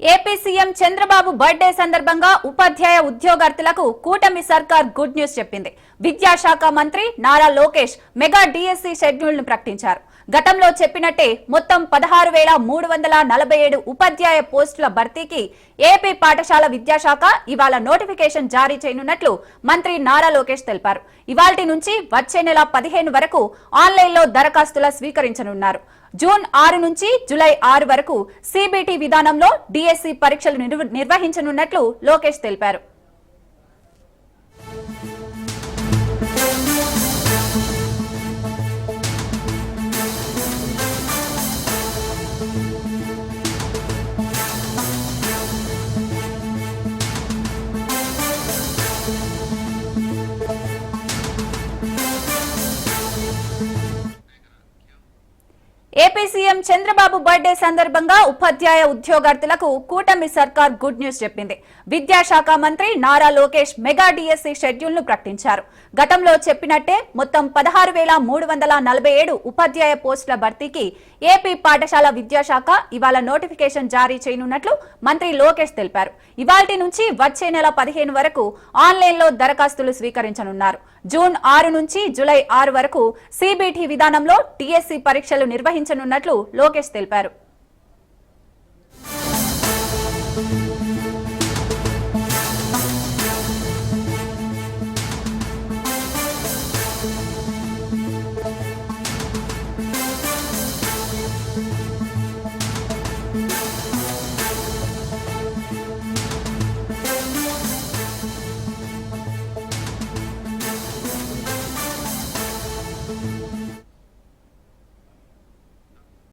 AP CM Chandrababu birthday సందర్భంగా ఉపాధ్యాయ ఉద్యోగార్థులకు కూటమి సర్కార్ గుడ్ న్యూస్ చెప్పింది. విద్యాశాఖ మంత్రి Nara Lokesh mega DSC schedule ను ప్రకటించారు. గతంలో చెప్పినట్టే మొత్తం 16,347 ఉపాధ్యాయ పోస్టుల భర్తీకి ఏపీ పాఠశాల విద్యాశాఖ ఇవాళ నోటిఫికేషన్ జారీ చేయనున్నట్లు మంత్రి నారా లోకేష్ తెలిపారు. ఇవాల్టి నుంచి వచ్చే నెల 15 వరకు ఆన్లైన్లో దరఖాస్తుల స్వీకరించనున్నారు. జూన్ 6 నుంచి జూలై 6 వరకు సిబిటి విధానంలో డిఎస్సి పరీక్షలు నిర్వహించనున్నట్లు లోకేష్ తెలిపారు. ఏపీ సీఎం చంద్రబాబు బర్త్డే సందర్భంగా ఉపాధ్యాయ ఉద్యోగార్థులకు కూటమి సర్కార్ గుడ్ న్యూస్ చెప్పింది. విద్యాశాఖ మంత్రి Nara Lokesh mega DSC schedule ను ప్రకటించారు. గతంలో చెప్పినట్టే మొత్తం 16,347 ఉపాధ్యాయ పోస్టుల భర్తీకి ఏపీ పాఠశాల విద్యాశాఖ ఇవాళ నోటిఫికేషన్ జారీ చేయనున్నట్లు మంత్రి లోకేష్ తెలిపారు. ఇవాల్టి నుంచి వచ్చే నెల 15 వరకు ఆన్లైన్లో దరఖాస్తులు స్వీకరించనున్నారు. జూన్ 6 నుంచి జూలై 6 వరకు సిబిటి విధానంలో డిఎస్సి పరీక్షలు నిర్వహించనున్నట్లు లోకేష్ తెలిపారు.